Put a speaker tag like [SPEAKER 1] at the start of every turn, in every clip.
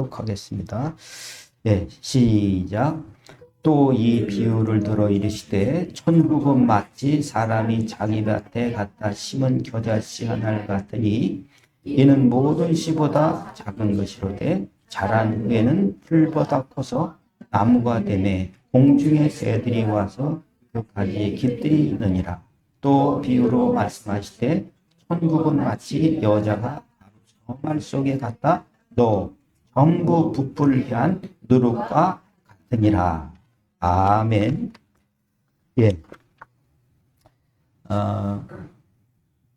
[SPEAKER 1] 하도록 하겠습니다. 네, 시작. 또 이 비유를 들어 이르시되 천국은 마치 사람이 자기 밭에 갖다 심은 겨자씨 하나를 같으니 이는 모든 씨보다 작은 것이로되 자란 후에는 풀보다 커서 나무가 되매 공중의 새들이 와서 그 가지에 깃들이 있느니라. 또 비유로 말씀하시되 천국은 마치 여자가 정말 속에 갖다 넣어 전부 부풀게 한 누룩과 같으니라. 아멘. 예.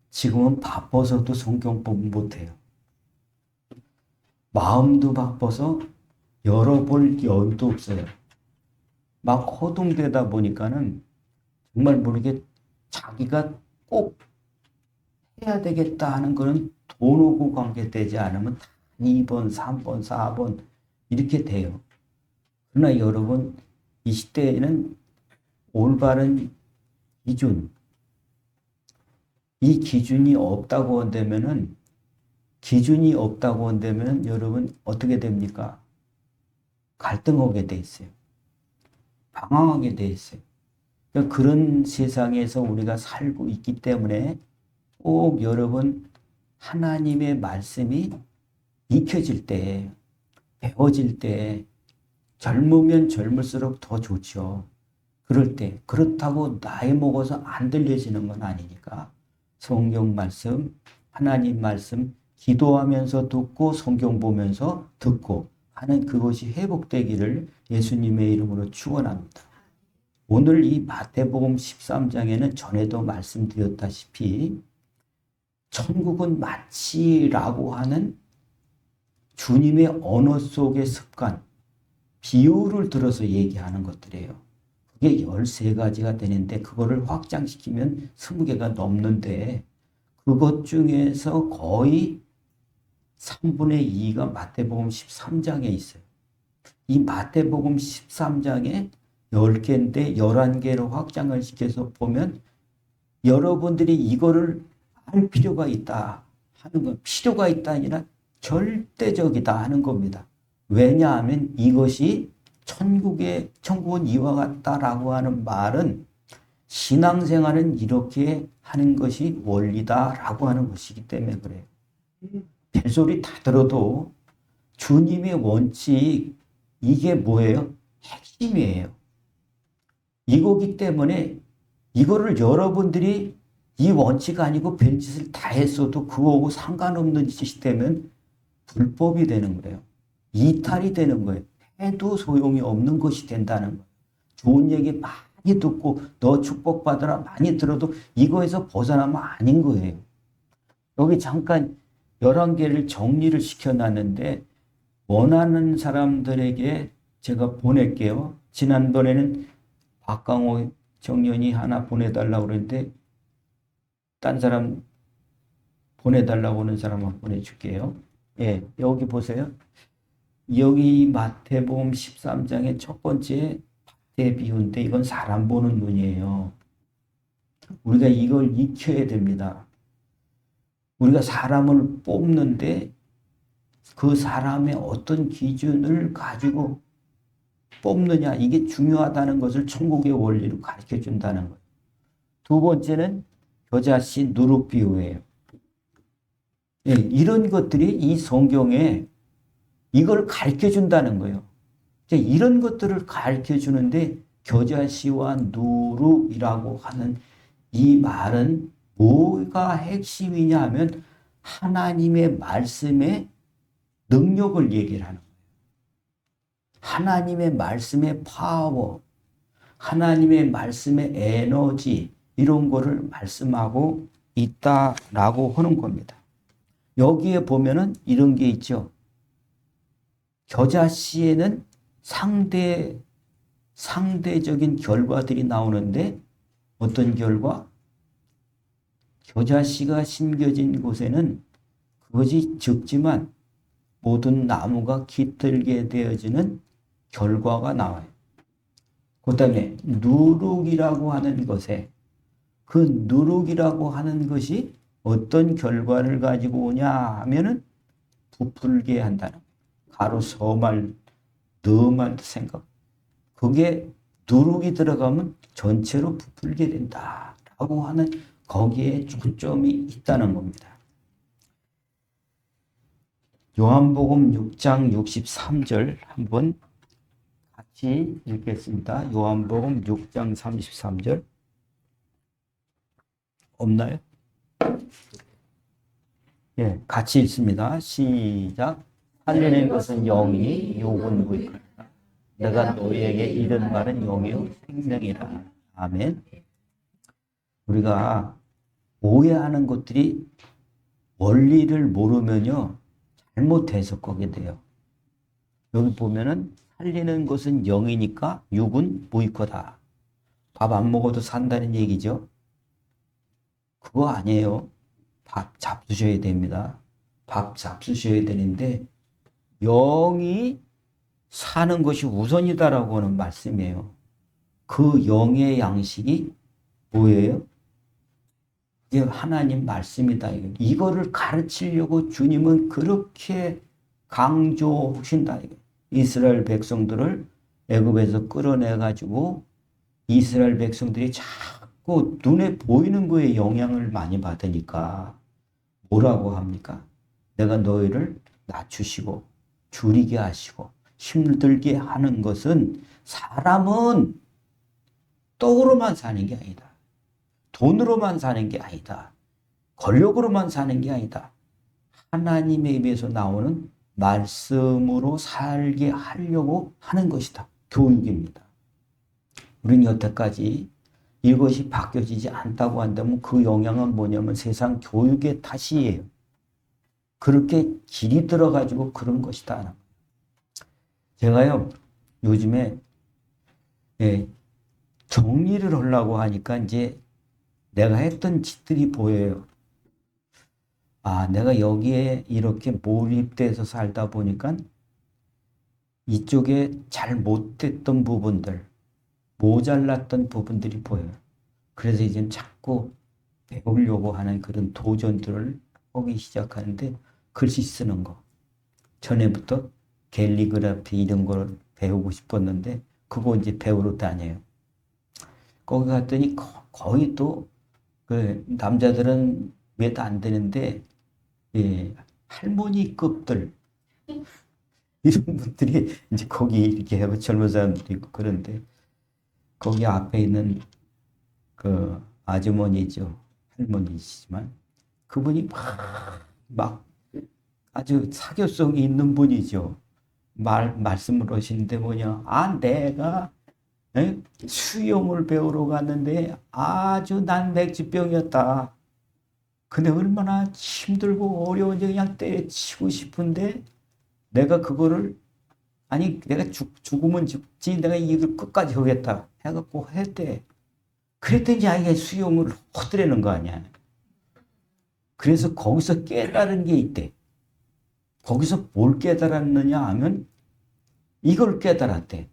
[SPEAKER 1] 지금은 바빠서도 성경 공부 못해요. 마음도 바빠서 열어볼 여유도 없어요. 막 허둥대다 보니까는 정말 모르게 자기가 꼭 해야 되겠다 하는 거는 돈 오고 관계되지 않으면 2번, 3번, 4번 이렇게 돼요. 그러나 여러분 이 시대에는 올바른 기준, 이 기준이 없다고 한다면은 여러분 어떻게 됩니까? 갈등하게 돼 있어요. 방황하게 돼 있어요. 그러니까 그런 세상에서 우리가 살고 있기 때문에 꼭 여러분 하나님의 말씀이 익혀질 때, 배워질 때 젊으면 젊을수록 더 좋죠. 그럴 때 그렇다고 나이 먹어서 안 들려지는 건 아니니까 성경 말씀, 하나님 말씀 기도하면서 듣고 성경 보면서 듣고 하는 그것이 회복되기를 예수님의 이름으로 축원합니다. 오늘 이 마태복음 13장에는 전에도 말씀드렸다시피 천국은 마치라고 하는 주님의 언어 속의 습관, 비유를 들어서 얘기하는 것들이에요. 그게 13가지가 되는데 그거를 확장시키면 20개가 넘는데 그것 중에서 거의 3분의 2가 마태복음 13장에 있어요. 이 마태복음 13장에 10개인데 11개로 확장을 시켜서 보면 여러분들이 이거를 할 필요가 있다 하는 건 필요가 있다 아니라 절대적이다 하는 겁니다. 왜냐하면 이것이 천국은 이와 같다라고 하는 말은 신앙생활은 이렇게 하는 것이 원리다라고 하는 것이기 때문에 그래요. 별소리 다 들어도 주님의 원칙 이게 뭐예요? 핵심이에요. 이거기 때문에 이거를 여러분들이 이 원칙 아니고 별짓을 다 했어도 그거하고 상관없는 짓이 되면 불법이 되는 거예요. 이탈이 되는 거예요. 해도 소용이 없는 것이 된다는 거예요. 좋은 얘기 많이 듣고 너 축복받으라 많이 들어도 이거에서 벗어나면 아닌 거예요. 여기 잠깐 11개를 정리를 시켜놨는데 원하는 사람들에게 제가 보낼게요. 지난번에는 박강호 청년이 하나 보내달라고 그랬는데 딴 사람 보내달라고 하는 사람 한번 보내줄게요. 예, 여기 보세요. 여기 마태복음 13장의 첫 번째 밭의 비유인데 이건 사람 보는 눈이에요. 우리가 이걸 익혀야 됩니다. 우리가 사람을 뽑는데 그 사람의 어떤 기준을 가지고 뽑느냐 이게 중요하다는 것을 천국의 원리로 가르쳐 준다는 거예요. 두 번째는 겨자씨 누룩 비유예요. 예, 이런 것들이 이 성경에 이걸 가르쳐 준다는 거예요. 이런 것들을 가르쳐 주는데 겨자씨와 누룩이라고 하는 이 말은 뭐가 핵심이냐 하면 하나님의 말씀의 능력을 얘기를 하는 거예요. 하나님의 말씀의 파워, 하나님의 말씀의 에너지 이런 거를 말씀하고 있다라고 하는 겁니다. 여기에 보면은 이런 게 있죠. 겨자씨에는 상대적인 결과들이 나오는데 어떤 결과? 겨자씨가 심겨진 곳에는 그것이 적지만 모든 나무가 깃들게 되어지는 결과가 나와요. 그 다음에 누룩이라고 하는 것에 그 누룩이라고 하는 것이 어떤 결과를 가지고 오냐 하면은 부풀게 한다는 거예요. 바로 서말, 너말 생각. 그게 누룩이 들어가면 전체로 부풀게 된다라고 하는 거기에 초점이 있다는 겁니다. 요한복음 6장 63절 한번 같이 읽겠습니다. 요한복음 6장 33절 없나요? 예, 같이 읽습니다. 시작. 살려낸 것은 영이니 육은 무익하다. 내가 너희에게 이른 말은 영이요 생명이라. 아멘. 우리가 오해하는 것들이 원리를 모르면요 잘못 해석하게 돼요. 여기 보면은 살리는 것은 영이니까 육은 무익하다. 밥 안 먹어도 산다는 얘기죠. 그거 아니에요. 밥 잡수셔야 됩니다. 밥 잡수셔야 되는데 영이 사는 것이 우선이다라고 하는 말씀이에요. 그 영의 양식이 뭐예요? 이게 하나님 말씀이다. 이거를 가르치려고 주님은 그렇게 강조하신다. 이스라엘 백성들을 애굽에서 끌어내가지고 이스라엘 백성들이 자꾸 눈에 보이는 거에 영향을 많이 받으니까 뭐라고 합니까? 내가 너희를 낮추시고 줄이게 하시고 힘들게 하는 것은 사람은 떡으로만 사는 게 아니다. 돈으로만 사는 게 아니다. 권력으로만 사는 게 아니다. 하나님의 입에서 나오는 말씀으로 살게 하려고 하는 것이다. 교육입니다. 우리는 여태까지 이것이 바뀌어지지 않다고 한다면 그 영향은 뭐냐면 세상 교육의 탓이에요. 그렇게 길이 들어가지고 그런 것이다. 제가요 요즘에 정리를 하려고 하니까 이제 내가 했던 짓들이 보여요. 아, 내가 여기에 이렇게 몰입돼서 살다 보니까 이쪽에 잘 못됐던 부분들, 모자랐던 부분들이 보여요. 그래서 이제 자꾸 배우려고 하는 그런 도전들을 하기 시작하는데 글씨 쓰는 거. 전에부터 캘리그라피 이런 걸 배우고 싶었는데 그거 이제 배우러 다녀요. 거기 갔더니 거의 또 그 남자들은 몇 안 되는데 할머니급들 이런 분들이 이제 거기 이렇게 하고 젊은 사람들도 있고 그런데 거기 앞에 있는 그 아주머니죠. 할머니시지만 그분이 막 아주 사교성이 있는 분이죠. 말씀을 하시는데 뭐냐. 아, 내가 수영을 배우러 갔는데 아주 난 맥주병이었다. 근데 얼마나 힘들고 어려운지 그냥 때려치고 싶은데 내가 그거를 아니 내가 죽으면 죽지 내가 이걸 끝까지 하겠다 해갖고 했대. 그랬더니 아이가 수영을 허드레는 거 아니야. 그래서 거기서 깨달은 게 있대. 거기서 뭘 깨달았느냐 하면 이걸 깨달았대.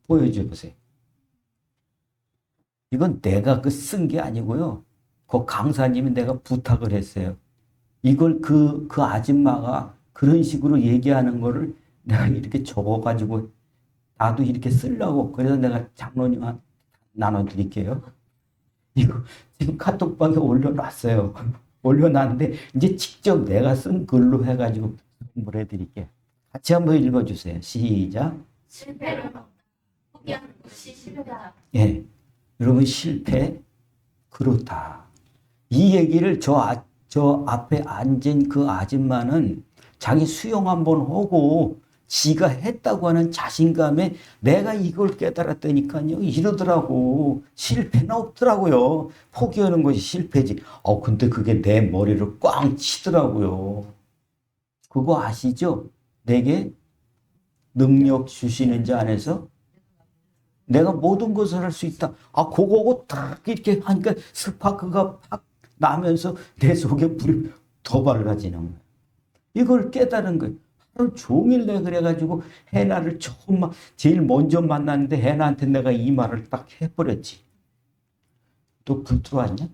[SPEAKER 1] 보여줘 보세요. 이건 내가 쓴 게 아니고요. 그 강사님이 내가 부탁을 했어요. 이걸 그 아줌마가 그런 식으로 얘기하는 거를 내가 이렇게 적어가지고 나도 이렇게 쓰려고 그래서 내가 장로님한테 나눠드릴게요. 이거 지금 카톡방에 올려놨어요. 올려놨는데 이제 직접 내가 쓴 글로 해가지고 공부를 해드릴게요. 같이 한번 읽어주세요. 시작.
[SPEAKER 2] 실패를 포기하는 것이 실패다.
[SPEAKER 1] 예, 여러분 실패 그렇다. 이 얘기를 저 앞에 앉은 그 아줌마는 자기 수영 한번 하고 지가 했다고 하는 자신감에 내가 이걸 깨달았다니까요. 이러더라고. 실패는 없더라고요. 포기하는 것이 실패지. 근데 그게 내 머리를 꽝 치더라고요. 그거 아시죠? 내게 능력 주시는 자 안에서 내가 모든 것을 할 수 있다. 그거고 딱 이렇게 하니까 스파크가 팍 나면서 내 속에 불이 더 밝아지는 거예요. 이걸 깨달은 거예요. 하루 종일 내가 그래가지고 해나를 처음 제일 먼저 만났는데 해나한테 내가 이 말을 딱 해버렸지. 또 불 들어왔냐?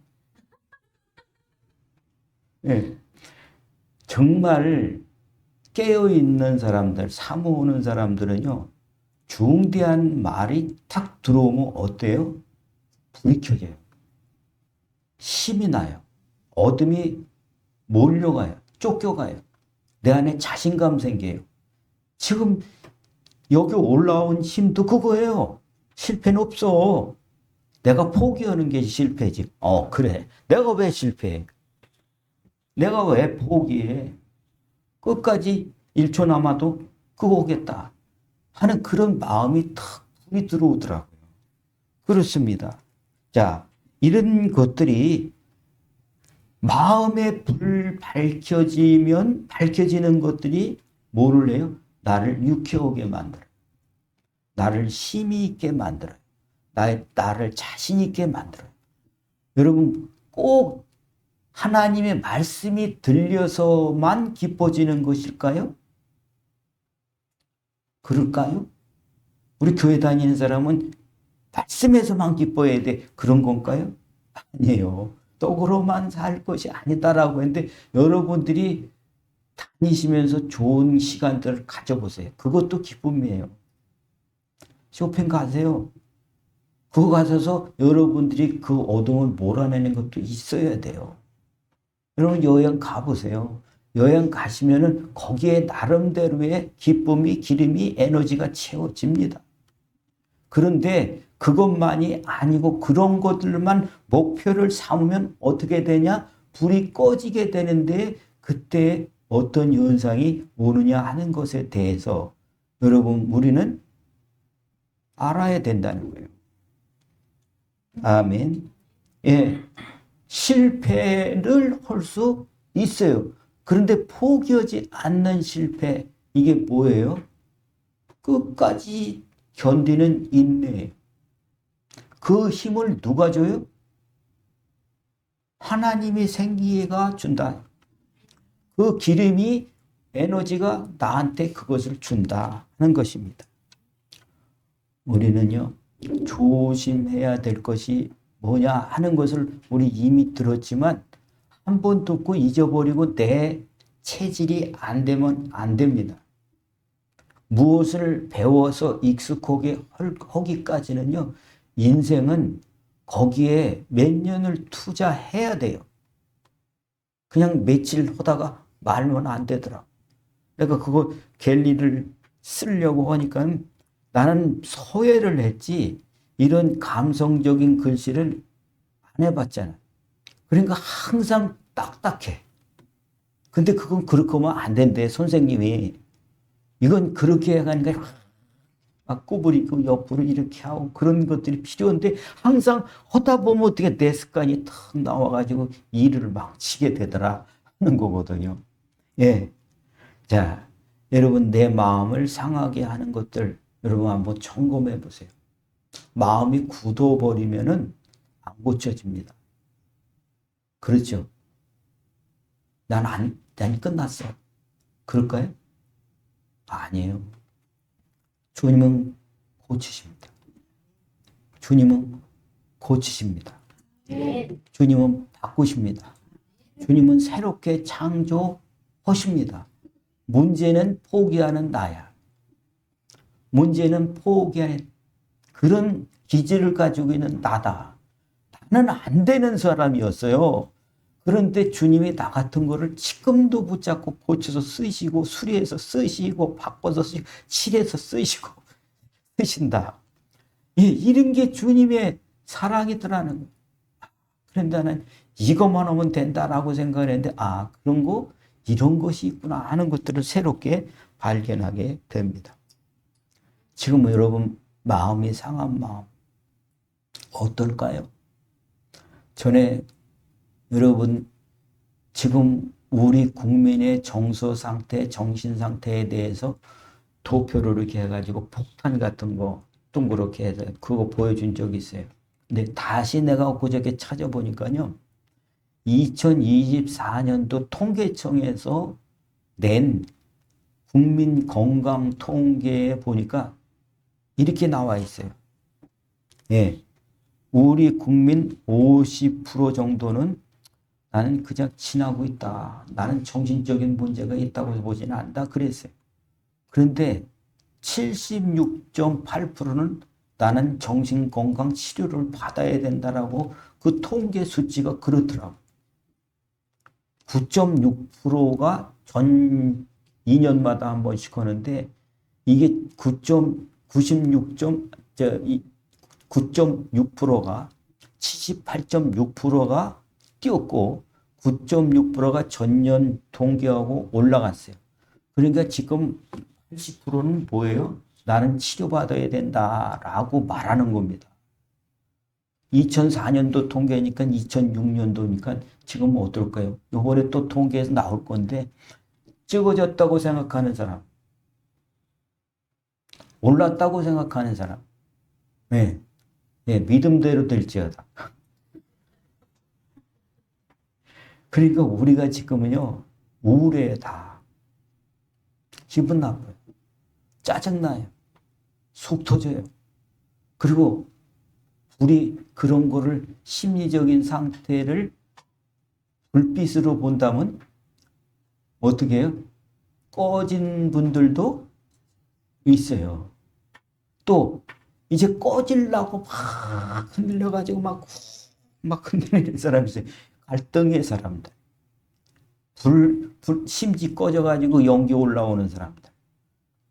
[SPEAKER 1] 네. 정말 깨어있는 사람들, 사모하는 사람들은요, 중대한 말이 탁 들어오면 어때요? 불이 켜져요. 힘이 나요. 어둠이 몰려가요. 쫓겨가요. 내 안에 자신감 생겨요. 지금 여기 올라온 힘도 그거예요. 실패는 없어. 내가 포기하는 게 실패지. 그래. 내가 왜 실패해? 내가 왜 포기해? 끝까지 1초 남아도 그거 오겠다 하는 그런 마음이 탁 불이 들어오더라고요. 그렇습니다. 자, 이런 것들이 마음의 불 밝혀지는 것들이 뭐를 해요? 나를 유쾌하게 만들어요. 나를 힘이 있게 만들어요. 나를 자신 있게 만들어요. 여러분, 꼭 하나님의 말씀이 들려서만 기뻐지는 것일까요? 그럴까요? 우리 교회 다니는 사람은 말씀에서만 기뻐해야 돼. 그런 건가요? 아니에요. 떡으로만 살 것이 아니다라고 했는데 여러분들이 다니시면서 좋은 시간들을 가져보세요. 그것도 기쁨이에요. 쇼핑 가세요. 그거 가셔서 여러분들이 그 어둠을 몰아내는 것도 있어야 돼요. 여러분 여행 가보세요. 여행 가시면은 거기에 나름대로의 기쁨이, 기름이, 에너지가 채워집니다. 그런데 그것만이 아니고 그런 것들만 목표를 삼으면 어떻게 되냐? 불이 꺼지게 되는데 그때 어떤 현상이 오느냐 하는 것에 대해서 여러분 우리는 알아야 된다는 거예요. 아멘. 예. 실패를 할 수 있어요. 그런데 포기하지 않는 실패, 이게 뭐예요? 끝까지 견디는 인내예요. 그 힘을 누가 줘요? 하나님이 생기가 준다. 그 기름이, 에너지가 나한테 그것을 준다 하는 것입니다. 우리는요, 조심해야 될 것이 뭐냐 하는 것을 우리 이미 들었지만 한 번 듣고 잊어버리고 내 체질이 안 되면 안 됩니다. 무엇을 배워서 익숙하게 하기까지는요, 인생은 거기에 몇 년을 투자해야 돼요. 그냥 며칠 하다가 말면 안 되더라. 내가 그거 갤리를 쓰려고 하니까 나는 서예를 했지 이런 감성적인 글씨를 안 해봤잖아. 그러니까 항상 딱딱해. 근데 그건 그렇게 하면 안 된대, 선생님이. 이건 그렇게 하니까 막 구부리고 옆으로 이렇게 하고 그런 것들이 필요한데 항상 하다 보면 어떻게 내 습관이 탁 나와가지고 일을 망치게 되더라 하는 거거든요. 예. 자, 여러분 내 마음을 상하게 하는 것들 여러분 한번 점검해 보세요. 마음이 굳어버리면은 안 고쳐집니다. 그렇죠? 난 끝났어. 그럴까요? 아니에요. 주님은 고치십니다. 주님은 고치십니다. 주님은 바꾸십니다. 주님은 새롭게 창조하십니다. 문제는 포기하는 나야. 문제는 포기하는 그런 기질을 가지고 있는 나다. 나는 안 되는 사람이었어요. 그런데 주님이 나 같은 거를 지금도 붙잡고 고쳐서 쓰시고 수리해서 쓰시고 바꿔서 쓰시고 칠해서 쓰시고 쓰신다. 예, 이런 게 주님의 사랑이더라는 거예요. 그런데 나는 이것만 하면 된다라고 생각을 했는데 그런 거 이런 것이 있구나 하는 것들을 새롭게 발견하게 됩니다. 지금 여러분 마음이 상한 마음 어떨까요? 전에 여러분 지금 우리 국민의 정서 상태, 정신 상태에 대해서 도표를 이렇게 해가지고 폭탄 같은 거 동그랗게 해서 그거 보여준 적이 있어요. 근데 다시 내가 그저께 찾아보니까요. 2024년도 통계청에서 낸 국민 건강 통계에 보니까 이렇게 나와 있어요. 예. 우리 국민 50% 정도는 나는 그냥 지나고 있다. 나는 정신적인 문제가 있다고 보지는 않는다. 그랬어요. 그런데 76.8%는 나는 정신건강 치료를 받아야 된다라고 그 통계 수치가 그렇더라고. 9.6%가 전 2년마다 한 번씩 하는데 이게 9.6%가 78.6%가 뛰었고 9.6%가 전년 동기하고 올라갔어요. 그러니까 지금 80%는 뭐예요? 나는 치료받아야 된다라고 말하는 겁니다. 2004년도 통계니까 2006년도니까 지금 어떨까요? 이번에 또 통계에서 나올 건데 찍어졌다고 생각하는 사람, 올랐다고 생각하는 사람, 네, 네, 믿음대로 될지어다. 그러니까 우리가 지금은요 우울해요. 다 기분 나빠요. 짜증나요. 속 터져요. 그리고 우리 그런 거를 심리적인 상태를 불빛으로 본다면 어떻게 해요? 꺼진 분들도 있어요. 또 이제 꺼지려고 막 흔들려가지고 막 흔들리는 사람이 있어요. 갈등의 사람들. 심지 꺼져가지고 연기 올라오는 사람들.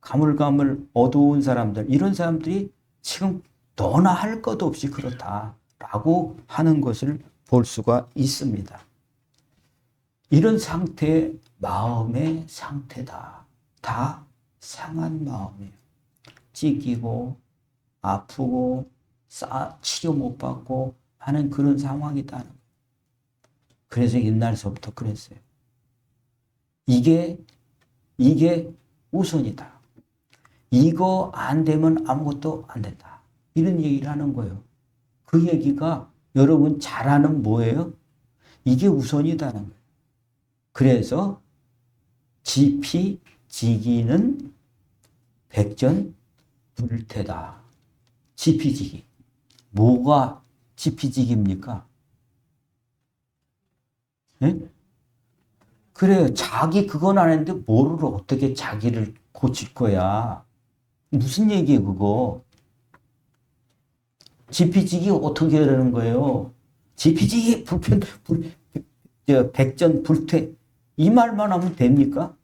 [SPEAKER 1] 가물가물 어두운 사람들. 이런 사람들이 지금 너나 할 것 없이 그렇다라고 하는 것을 볼 수가 있습니다. 이런 상태의 마음의 상태다. 다 상한 마음이에요. 찢기고 아프고 치료 못 받고 하는 그런 상황이다. 그래서 옛날서부터 그랬어요. 이게 우선이다. 이거 안 되면 아무것도 안 된다. 이런 얘기를 하는 거예요. 그 얘기가 여러분 잘 아는 뭐예요? 이게 우선이다는 거예요. 그래서 지피지기는 백전불태다. 지피지기. 뭐가 지피지기입니까? 네? 그래요. 자기 그건 안 했는데 뭐를 어떻게 자기를 고칠 거야. 무슨 얘기예요 그거. 지피지기 어떻게 하라는 거예요. 지피지기 백전불태 이 말만 하면 됩니까?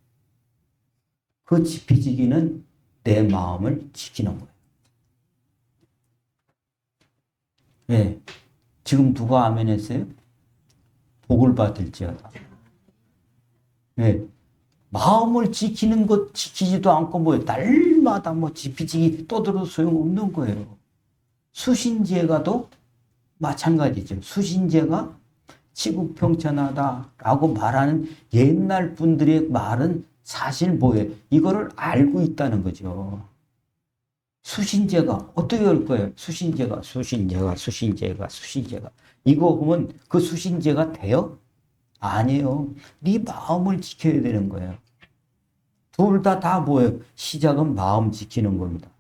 [SPEAKER 1] 그 지피지기는 내 마음을 지키는 거예요. 네. 지금 누가 아멘 했어요? 복을 받을지어다. 네. 마음을 지키는 것 지키지도 않고 날마다 지피지기 떠들어도 소용없는 거예요. 수신제가도 마찬가지죠. 수신제가 치국평천하다라고 말하는 옛날 분들의 말은 사실 뭐예요? 이거를 알고 있다는 거죠. 수신제가 어떻게 할 거예요? 수신제가 이거 보면 그 수신제가 돼요? 아니에요. 네 마음을 지켜야 되는 거예요. 둘 다 뭐예요? 시작은 마음 지키는 겁니다.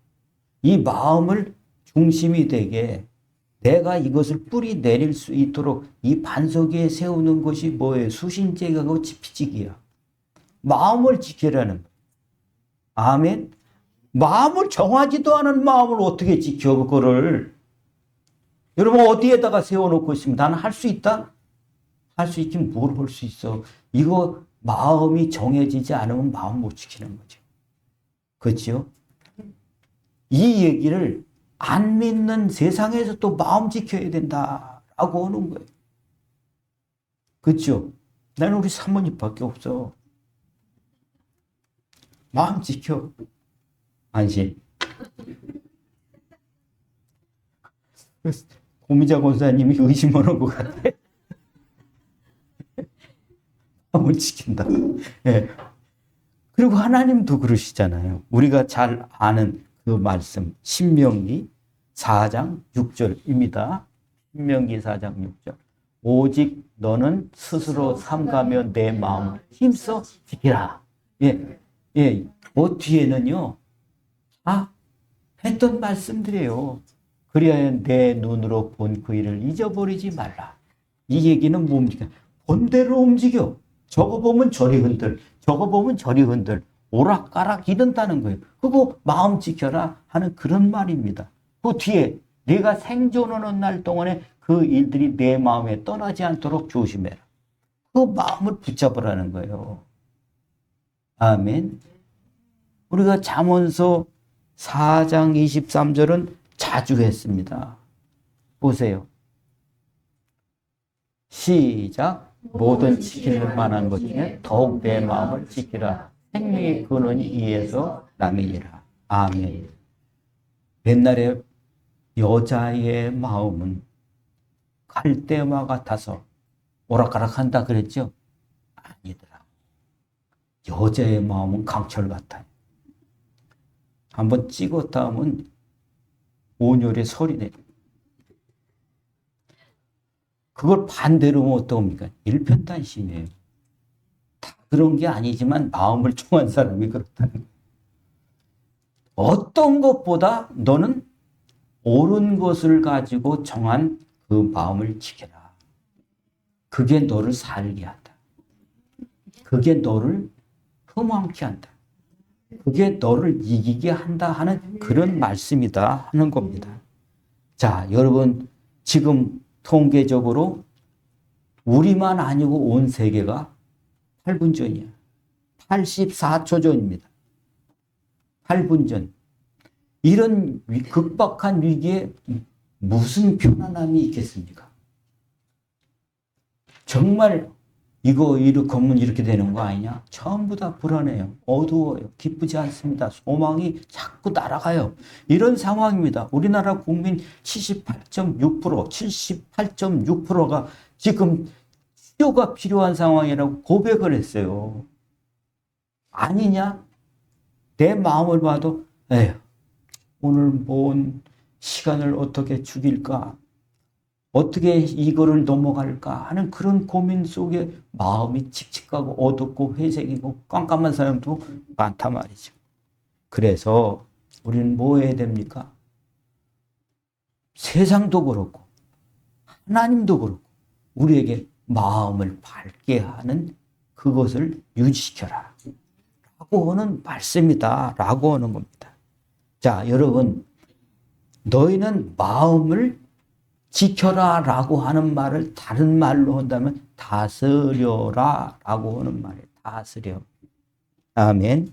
[SPEAKER 1] 이 마음을 중심이 되게 내가 이것을 뿌리 내릴 수 있도록 이 반석 위에 세우는 것이 뭐예요? 수신제가 그 지피지기야. 마음을 지키라는 거예요. 아멘. 마음을 정하지도 않은 마음을 어떻게 지켜 그거를. 여러분 어디에다가 세워놓고 있으면 나는 할 수 있다? 할 수 있긴 뭘 할 수 있어. 이거 마음이 정해지지 않으면 마음 못 지키는 거죠. 그렇죠? 이 얘기를 안 믿는 세상에서 또 마음 지켜야 된다라고 하는 거예요. 그렇죠? 나는 우리 사모님밖에 없어. 마음 지켜. 안심. 고미자 권사님이 의심하는 것 같아. 마음을 지킨다. 예. 그리고 하나님도 그러시잖아요. 우리가 잘 아는 그 말씀 신명기 4장 6절입니다. 신명기 4장 6절. 오직 너는 스스로 삼가며 내 마음을 힘써 지키라. 예, 예. 뒤에는요. 했던 말씀들이에요. 그리하여 내 눈으로 본 그 일을 잊어버리지 말라. 이 얘기는 뭡니까? 본대로 움직여. 저거 보면 저리 흔들, 저거 보면 저리 흔들, 오락가락 이런다는 거예요. 그거 마음 지켜라 하는 그런 말입니다. 그 뒤에 네가 생존하는 날 동안에 그 일들이 내 마음에 떠나지 않도록 조심해라. 그 마음을 붙잡으라는 거예요. 아멘. 우리가 잠언서 4장 23절은 자주 했습니다. 보세요. 시작. 모든 지킬 만한 것 중에 더욱 내 마음을 지키라. 생명의 근원이 이에서 남이니라. 아멘. 옛날에 여자의 마음은 갈대와 같아서 오락가락한다 그랬죠? 아니더라. 여자의 마음은 강철 같아요. 한번 찍었다 하면 온열의 설이 내려. 그걸 반대로 하면 어떡합니까? 일편단심이에요. 다 그런 게 아니지만 마음을 통한 사람이 그렇다는 거예요. 어떤 것보다 너는 옳은 것을 가지고 정한 그 마음을 지켜라. 그게 너를 살게 한다. 그게 너를 흠황케 한다. 그게 너를 이기게 한다 하는 그런 말씀이다 하는 겁니다. 자, 여러분 지금 통계적으로 우리만 아니고 온 세계가 8분 전이야. 84초 전입니다. 8분 전. 이런 극박한 위기에 무슨 편안함이 있겠습니까? 정말 이거 이렇게 하면 이렇게 되는 거 아니냐? 전부 다 불안해요. 어두워요. 기쁘지 않습니다. 소망이 자꾸 날아가요. 이런 상황입니다. 우리나라 국민 78.6%, 78.6%가 지금 치료가 필요한 상황이라고 고백을 했어요. 아니냐? 내 마음을 봐도 에휴, 오늘 뭔 시간을 어떻게 죽일까? 어떻게 이거를 넘어갈까 하는 그런 고민 속에 마음이 칙칙하고 어둡고 회색이고 깜깜한 사람도 많단 말이죠. 그래서 우리는 뭐 해야 됩니까? 세상도 그렇고 하나님도 그렇고 우리에게 마음을 밝게 하는 그것을 유지시켜라 라고 하는 말씀이다 라고 하는 겁니다. 자, 여러분, 너희는 마음을 지켜라 라고 하는 말을 다른 말로 한다면 다스려라 라고 하는 말이에요. 다스려. 아멘.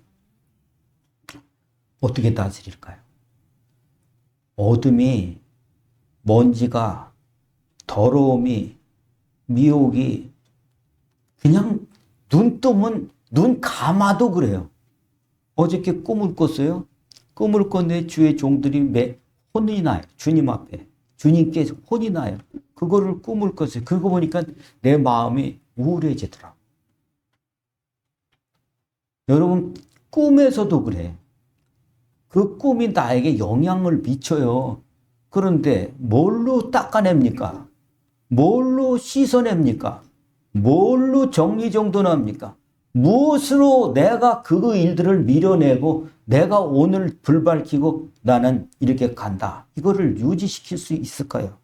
[SPEAKER 1] 어떻게 다스릴까요? 어둠이, 먼지가, 더러움이, 미혹이 그냥 눈 뜨면 눈 감아도 그래요. 어저께 꿈을 꿨어요. 꿈을 꿨는데 주의 종들이 혼이 나요. 주님 앞에. 주님께 혼이 나요. 그거를 꿈을 꿨어요. 그거 보니까 내 마음이 우울해지더라. 여러분, 꿈에서도 그래. 그 꿈이 나에게 영향을 미쳐요. 그런데 뭘로 닦아냅니까? 뭘로 씻어냅니까? 뭘로 정리정돈합니까? 무엇으로 내가 그 일들을 밀어내고 내가 오늘 불 밝히고 나는 이렇게 간다. 이거를 유지시킬 수 있을까요?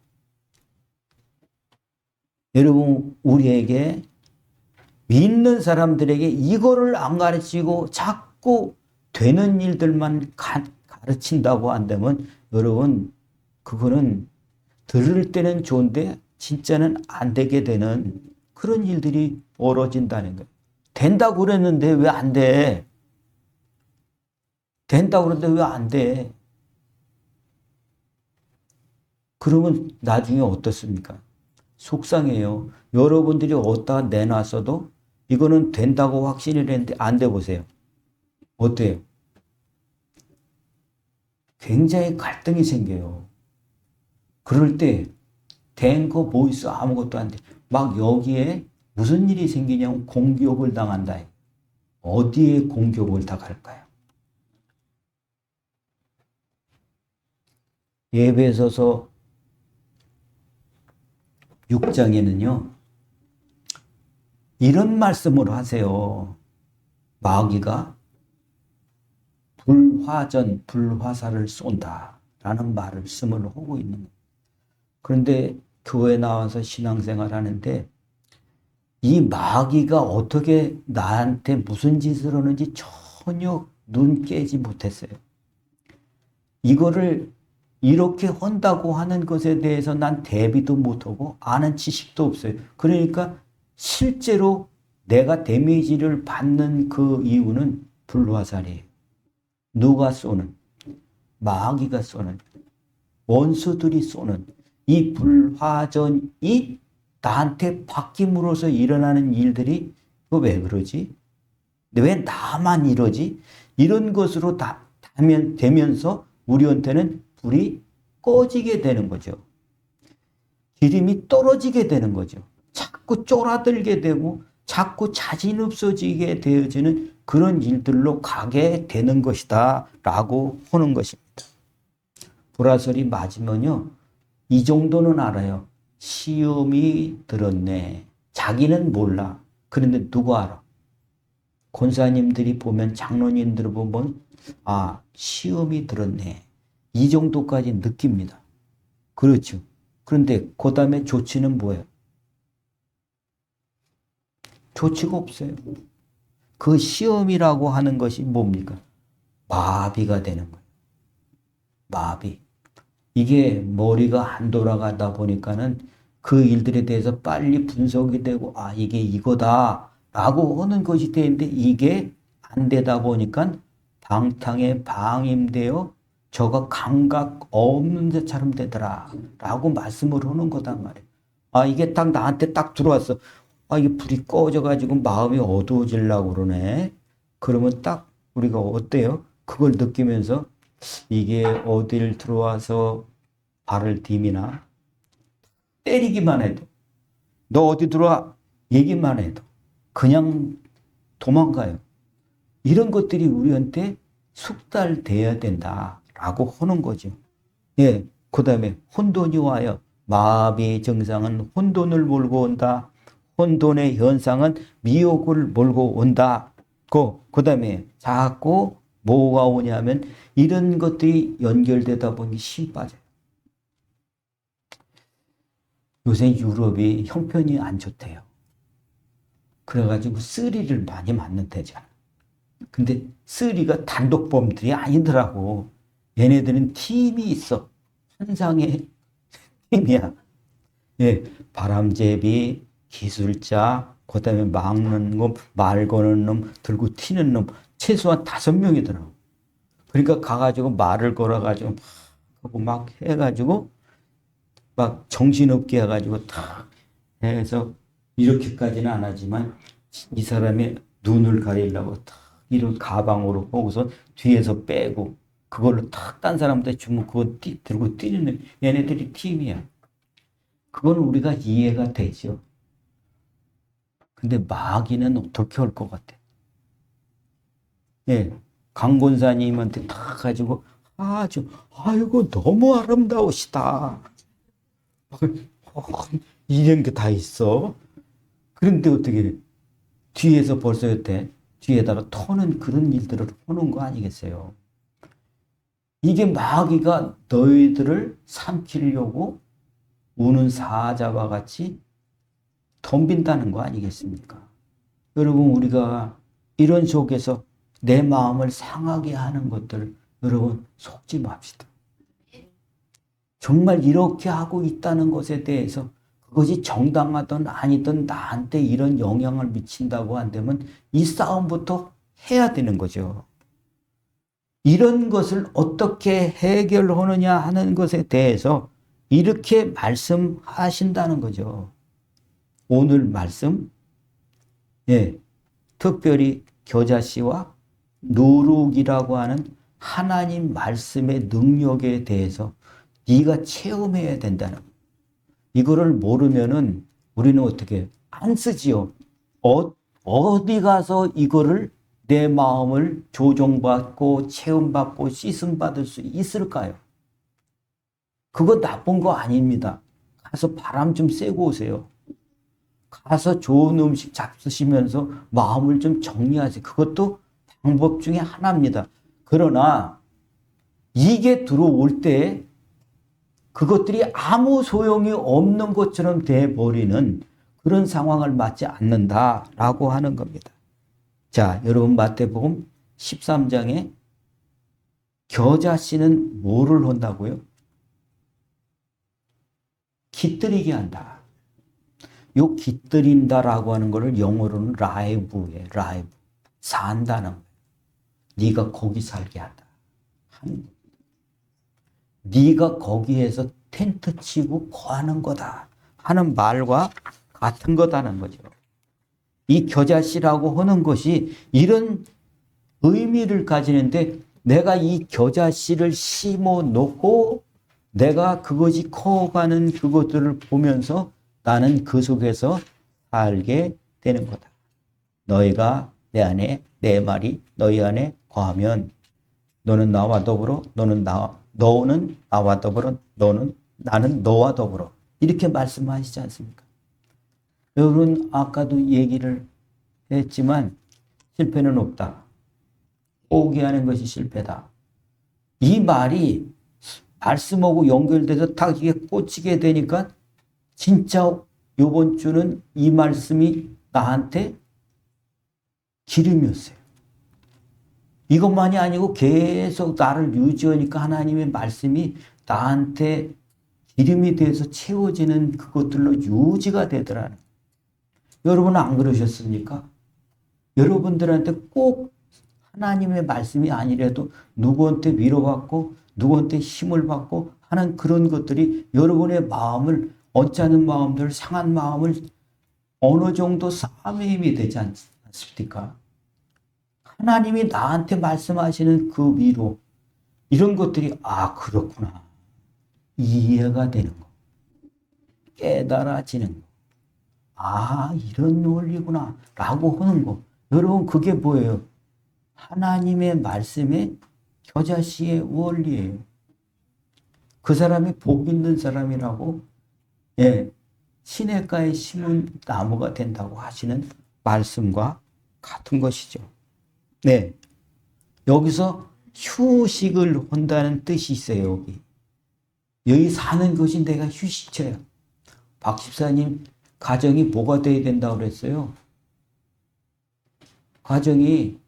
[SPEAKER 1] 여러분, 우리에게 믿는 사람들에게 이거를 안 가르치고 자꾸 되는 일들만 가르친다고 한다면 여러분, 그거는 들을 때는 좋은데 진짜는 안 되게 되는 그런 일들이 벌어진다는 거예요. 된다고 그랬는데 왜 안 돼? 된다고 그랬는데 왜 안 돼? 그러면 나중에 어떻습니까? 속상해요. 여러분들이 어디다 내놨어도 이거는 된다고 확신을 했는데 안 돼 보세요. 어때요? 굉장히 갈등이 생겨요. 그럴 때 된 거 뭐 있어? 아무것도 안 돼. 막 여기에 무슨 일이 생기냐면 공격을 당한다. 어디에 공격을 당할까요? 에베소서 6장에는요. 이런 말씀을 하세요. 마귀가 불화전, 불화살을 쏜다 라는 말씀을 하고 있는 거예요. 그런데 교회 나와서 신앙생활 하는데 이 마귀가 어떻게 나한테 무슨 짓을 하는지 전혀 눈 깨지 못했어요. 이거를 이렇게 한다고 하는 것에 대해서 난 대비도 못하고 아는 지식도 없어요. 그러니까 실제로 내가 데미지를 받는 그 이유는 불화살이에요. 누가 쏘는? 마귀가 쏘는, 원수들이 쏘는 이 불화전이 나한테 바뀜으로써 일어나는 일들이 왜 그러지? 왜 나만 이러지? 이런 것으로 되면서 우리한테는 불이 꺼지게 되는 거죠. 기름이 떨어지게 되는 거죠. 자꾸 쫄아들게 되고 자꾸 자신 없어지게 되어지는 그런 일들로 가게 되는 것이다 라고 하는 것입니다. 불화설이 맞으면요, 이 정도는 알아요. 시험이 들었네. 자기는 몰라. 그런데 누가 알아? 권사님들이 보면, 장로님들 보면, 아, 시험이 들었네. 이 정도까지 느낍니다. 그렇죠. 그런데 그 다음에 조치는 뭐예요? 조치가 없어요. 그 시험이라고 하는 것이 뭡니까? 마비가 되는 거예요. 마비. 이게 머리가 안 돌아가다 보니까는 그 일들에 대해서 빨리 분석이 되고, 아, 이게 이거다 라고 하는 것이 되는데, 이게 안 되다 보니까 방탕에 방임되어 저가 감각 없는 데처럼 되더라 라고 말씀을 하는 거단 말이에요. 아, 이게 딱 나한테 딱 들어왔어. 아, 이게 불이 꺼져가지고 마음이 어두워지려고 그러네. 그러면 딱 우리가 어때요? 그걸 느끼면서 이게 어딜 들어와서 발을 디미나? 때리기만 해도, 너 어디 들어와? 얘기만 해도 그냥 도망가요. 이런 것들이 우리한테 숙달돼야 된다라고 하는 거죠. 예, 그 다음에 혼돈이 와요. 마비의 증상은 혼돈을 몰고 온다. 혼돈의 현상은 미혹을 몰고 온다. 그 다음에 자꾸 뭐가 오냐면 이런 것들이 연결되다 보니 힘 빠져요. 요새 유럽이 형편이 안 좋대요. 그래가지고 쓰리를 많이 맞는다잖아. 근데 쓰리가 단독범들이 아니더라고. 얘네들은 팀이 있어. 환상의 팀이야. 예, 바람제비, 기술자, 그 다음에 막는 놈, 말 거는 놈, 들고 튀는 놈, 최소한 5명이더라고. 그러니까 가가지고 말을 걸어가지고 막 하고 막 해가지고 막 정신없게 해가지고 탁 해서 이렇게까지는 안 하지만 이 사람의 눈을 가리려고 탁 이런 가방으로 하고서 뒤에서 빼고 그걸로 탁 딴 사람한테 주면 그거 들고 뛰는 얘네들이 팀이야. 그건 우리가 이해가 되죠. 근데 마귀는 어떻게 할 것 같아? 예, 강권사님한테 탁 가지고 아이고 너무 아름다우시다. 이런 게 다 있어. 그런데 어떻게 뒤에서 벌써 여태 뒤에다가 터는 그런 일들을 하는 거 아니겠어요? 이게 마귀가 너희들을 삼키려고 우는 사자와 같이 덤빈다는 거 아니겠습니까? 여러분, 우리가 이런 속에서 내 마음을 상하게 하는 것들, 여러분 속지 맙시다. 정말 이렇게 하고 있다는 것에 대해서 그것이 정당하든 아니든 나한테 이런 영향을 미친다고 한다면 이 싸움부터 해야 되는 거죠. 이런 것을 어떻게 해결하느냐 하는 것에 대해서 이렇게 말씀하신다는 거죠. 오늘 말씀, 예, 특별히 겨자씨와 누룩이라고 하는 하나님 말씀의 능력에 대해서 네가 체험해야 된다는 거예요. 이거를 모르면은 우리는 어떻게 안 쓰지요. 어디 가서 이거를 내 마음을 조정받고 체험받고 씻음받을 수 있을까요? 그거 나쁜 거 아닙니다. 가서 바람 좀 쐬고 오세요. 가서 좋은 음식 잡수시면서 마음을 좀 정리하세요. 그것도 방법 중에 하나입니다. 그러나 이게 들어올 때 그것들이 아무 소용이 없는 것처럼 돼버리는 그런 상황을 맞지 않는다라고 하는 겁니다. 자, 여러분 마태복음 13장에 겨자씨는 뭐를 한다고요? 깃들이게 한다. 요 깃들인다라고 하는 거를 영어로는 라이브예요. 라이브. 산다는 거예요. 네가 거기 살게 한다. 네가 거기에서 텐트 치고 거하는 거다 하는 말과 같은 거다는 거죠. 이 겨자씨라고 하는 것이 이런 의미를 가지는데 내가 이 겨자씨를 심어 놓고 내가 그것이 커가는 그것들을 보면서 나는 그 속에서 살게 되는 거다. 너희가 내 안에 내 말이 너희 안에 거하면 너는 나와 더불어 너는 나와 더불어 나는 너와 더불어 이렇게 말씀하시지 않습니까? 여러분 아까도 얘기를 했지만 실패는 없다. 포기하는 것이 실패다. 이 말이 말씀하고 연결돼서 딱 이게 꽂히게 되니까 진짜 이번 주는 이 말씀이 나한테 기름이었어요. 이것만이 아니고 계속 나를 유지하니까 하나님의 말씀이 나한테 기름이 돼서 채워지는 그것들로 유지가 되더라는 거예요. 여러분은 안 그러셨습니까? 여러분들한테 꼭 하나님의 말씀이 아니라도 누구한테 위로받고 누구한테 힘을 받고 하는 그런 것들이 여러분의 마음을 언짢은 마음들 상한 마음을 어느 정도 싸움의 힘이 되지 않습니까? 하나님이 나한테 말씀하시는 그 위로 이런 것들이 아 그렇구나 이해가 되는 거 깨달아지는 거 아 이런 원리구나 라고 하는 거 여러분 그게 뭐예요? 하나님의 말씀에 겨자씨의 원리예요. 그 사람이 복 있는 사람이라고 예, 시냇가에 심은 나무가 된다고 하시는 말씀과 같은 것이죠. 네, 여기서 휴식을 한다는 뜻이 있어요. 여기 사는 것이 내가 휴식처야. 박 집사님 가정이 뭐가 돼야 된다고 그랬어요? 가정이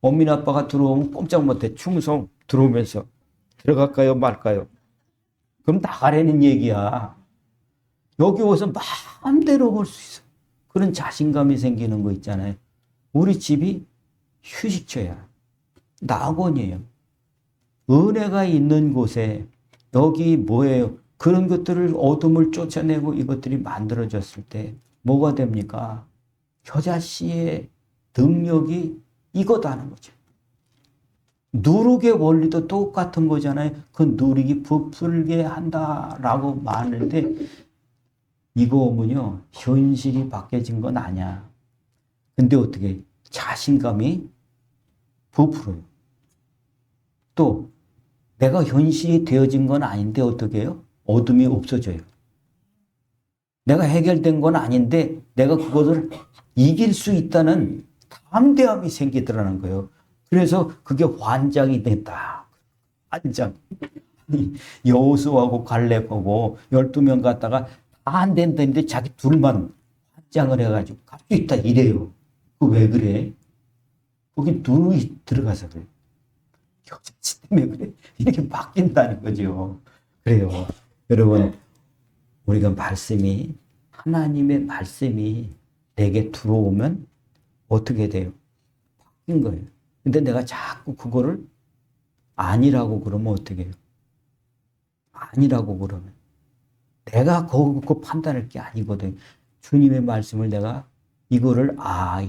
[SPEAKER 1] 엄민 아빠가 들어오면 꼼짝 못해. 충성 들어오면서 들어갈까요 말까요? 그럼 나가라는 얘기야. 여기 와서 마음대로 볼 수 있어. 그런 자신감이 생기는 거 있잖아요. 우리 집이 휴식처야. 낙원이에요. 은혜가 있는 곳에 여기 뭐예요? 그런 것들을 어둠을 쫓아내고 이것들이 만들어졌을 때 뭐가 됩니까? 겨자씨의 능력이 이거다는 거죠. 누룩의 원리도 똑같은 거잖아요. 그 누룩이 부풀게 한다라고 말하는데 이거 보면요. 현실이 바뀌어진 건 아니야. 근데 어떻게 자신감이 부풀어요. 또 내가 현실이 되어진 건 아닌데 어떻게 해요? 어둠이 없어져요. 내가 해결된 건 아닌데 내가 그것을 이길 수 있다는 담대함이 생기더라는 거예요. 그래서 그게 환장이 됐다. 환장. 여호수아하고 갈렙하고 12명 갔다가 다 안 된다는데 자기 둘만 환장을 해가지고 갈 수 있다 이래요. 그 왜 그래? 거기 누룩이 들어가서 그래. 여자씨 때문에 그래. 이렇게 바뀐다는 거죠. 그래요. 여러분 우리가 말씀이 하나님의 말씀이 내게 들어오면 어떻게 돼요? 바뀐 거예요. 근데 내가 자꾸 그거를 아니라고 그러면 어떻게 해요? 아니라고 그러면 내가 그거 판단할 게 아니거든. 주님의 말씀을 내가 이거를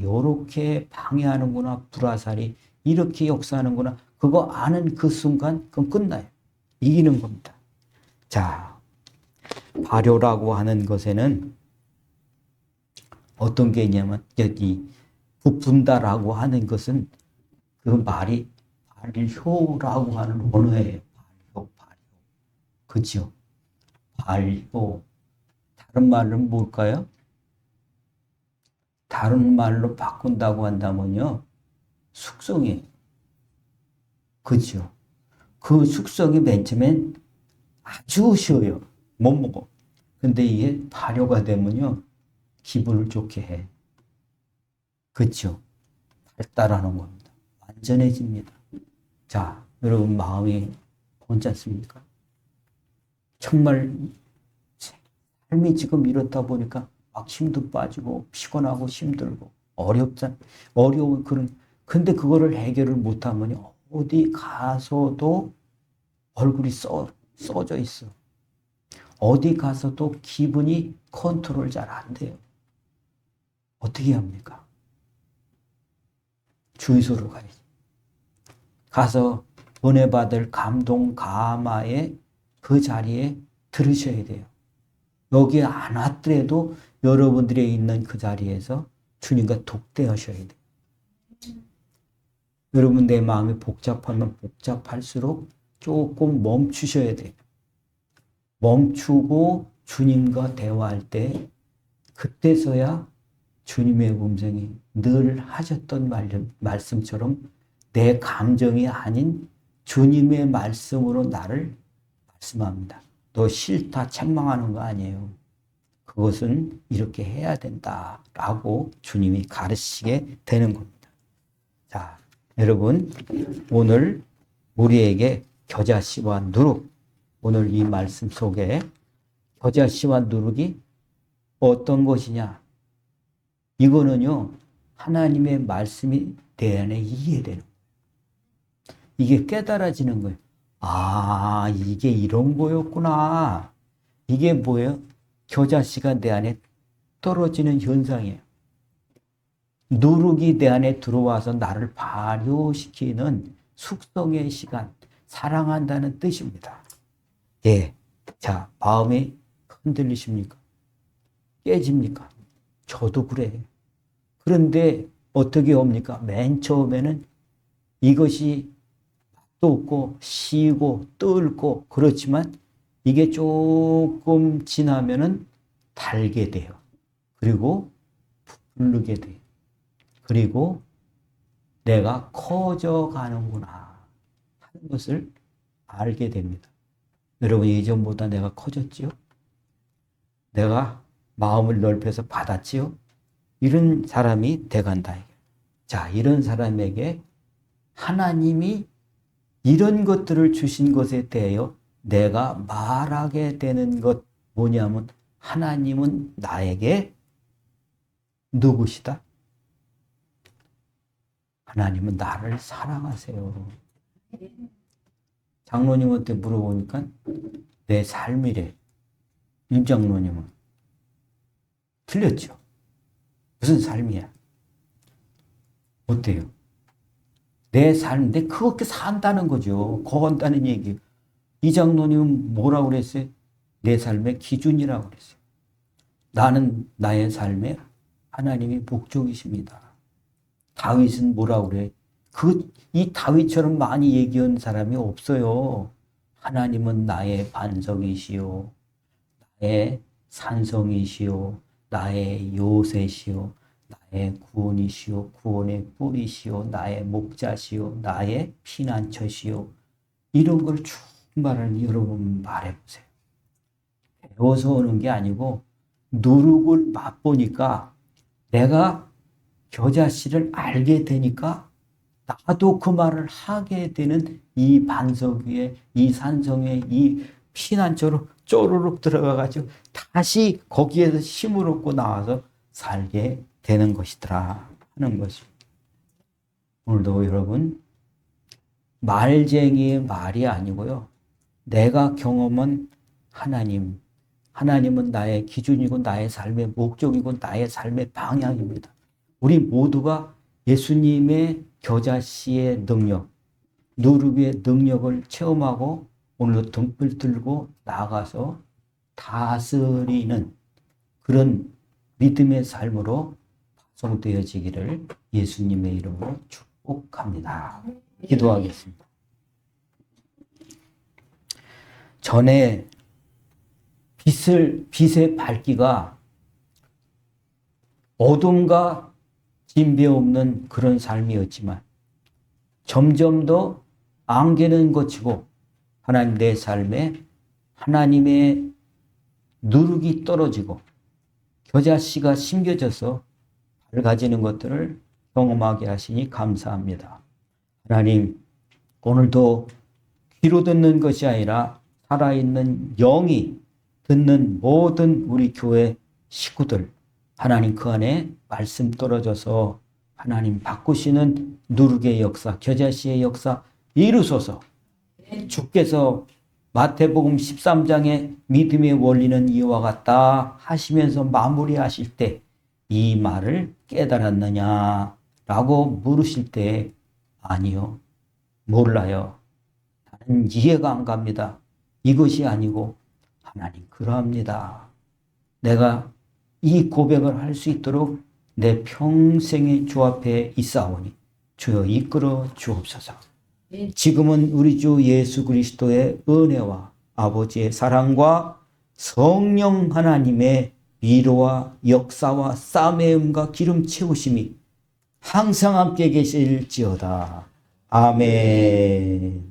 [SPEAKER 1] 요렇게 방해하는구나. 불화살이 이렇게 역사하는구나. 그거 아는 그 순간 그건 끝나요. 이기는 겁니다. 자, 발효라고 하는 것에는 어떤 게 있냐면 여기 부푼다라고 하는 것은 그 말이 발효라고 하는 언어예요. 발효. 그죠? 발효. 다른 말은 뭘까요? 다른 말로 바꾼다고 한다면요. 숙성이에요. 그죠? 그 숙성이 맨 처음엔 아주 쉬워요. 못 먹어. 근데 이게 발효가 되면요, 기분을 좋게 해. 그렇죠? 발달하는 겁니다. 완전해집니다. 자, 여러분 마음이 괜찮습니까? 정말 삶이 지금 이렇다 보니까 막 힘도 빠지고 피곤하고 힘들고 어려운 그런, 근데 그거를 해결을 못하면 어디 가서도 얼굴이 써져 있어. 어디 가서도 기분이 컨트롤 잘 안 돼요. 어떻게 합니까? 주유소로 가야지. 가서 은혜 받을 감동 가마의 그 자리에 들으셔야 돼요. 여기 안 왔더라도 여러분들이 있는 그 자리에서 주님과 독대하셔야 돼요. 여러분 내 마음이 복잡하면 복잡할수록 조금 멈추셔야 돼요. 멈추고 주님과 대화할 때 그때서야 주님의 음성이 늘 하셨던 말씀처럼 내 감정이 아닌 주님의 말씀으로 나를 말씀합니다. 너 싫다 책망하는 거 아니에요. 그것은 이렇게 해야 된다라고 주님이 가르치게 되는 겁니다. 자, 여러분 오늘 우리에게 겨자씨와 누룩, 오늘 이 말씀 속에 겨자씨와 누룩이 어떤 것이냐? 이거는요, 하나님의 말씀이 내 안에 이해되는 거예요. 이게 깨달아지는 거예요. 아, 이게 이런 거였구나. 이게 뭐예요? 겨자씨가 내 안에 떨어지는 현상이에요. 누룩이 내 안에 들어와서 나를 발효시키는 숙성의 시간, 사랑한다는 뜻입니다. 예. 자, 마음이 흔들리십니까? 깨집니까? 저도 그래요. 그런데 어떻게 옵니까? 맨 처음에는 이것이 맛도 없고 시고 뜰고 그렇지만 이게 조금 지나면은 달게 돼요. 그리고 부르게 돼요. 그리고 내가 커져가는구나 하는 것을 알게 됩니다. 여러분 예전보다 내가 커졌지요? 내가 마음을 넓혀서 받았지요? 이런 사람이 돼간다. 자, 이런 사람에게 하나님이 이런 것들을 주신 것에 대하여 내가 말하게 되는 것 뭐냐면 하나님은 나에게 누구시다? 하나님은 나를 사랑하세요. 장로님한테 물어보니까 내 삶이래. 임 장로님은. 틀렸죠. 무슨 삶이야? 어때요? 내 삶인데 그렇게 산다는 거죠. 거한다는 얘기. 이 장로님은 뭐라고 그랬어요? 내 삶의 기준이라고 그랬어요. 나는 나의 삶에 하나님이 목적이십니다. 다윗은 뭐라고 그래? 이 다윗처럼 많이 얘기한 사람이 없어요. 하나님은 나의 반석이시요, 나의 산성이시요, 나의 요새시요, 나의 구원이시요, 구원의 뿌리시요, 나의 목자시요, 나의 피난처시요. 이런 걸 쭉 말하는 여러분 말해보세요. 배워서 오는 게 아니고 누룩을 맛보니까 내가 겨자씨를 알게 되니까 나도 그 말을 하게 되는 이 반석 위에 이 산성에 이 피난처로 쪼르륵 들어가가지고 다시 거기에서 힘을 얻고 나와서 살게 되는 것이더라 하는 것입니다. 오늘도 여러분 말쟁이의 말이 아니고요. 내가 경험한 하나님은 나의 기준이고 나의 삶의 목적이고 나의 삶의 방향입니다. 우리 모두가 예수님의 겨자씨의 능력, 누룩의 능력을 체험하고 오늘도 등불 들고 나가서 다스리는 그런 믿음의 삶으로 파송되어지기를 예수님의 이름으로 축복합니다. 기도하겠습니다. 전에 빛의 밝기가 어둠과 진배 없는 그런 삶이었지만 점점 더 안개는 거치고 하나님 내 삶에 하나님의 누룩이 떨어지고 겨자씨가 심겨져서 밝아지는 것들을 경험하게 하시니 감사합니다. 하나님, 오늘도 귀로 듣는 것이 아니라 살아있는 영이 듣는 모든 우리 교회 식구들, 하나님 그 안에 말씀 떨어져서 하나님 바꾸시는 누룩의 역사, 겨자씨의 역사 이루소서. 주께서 마태복음 13장의 믿음의 원리는 이와 같다 하시면서 마무리하실 때 이 말을 깨달았느냐 라고 물으실 때 아니요, 몰라요. 나는 이해가 안 갑니다. 이것이 아니고 하나님 그러합니다. 내가 이 고백을 할 수 있도록 내 평생의 주 앞에 있사오니 주여 이끌어 주옵소서. 지금은 우리 주 예수 그리스도의 은혜와 아버지의 사랑과 성령 하나님의 위로와 역사와 싸매음과 기름 채우심이 항상 함께 계실지어다. 아멘.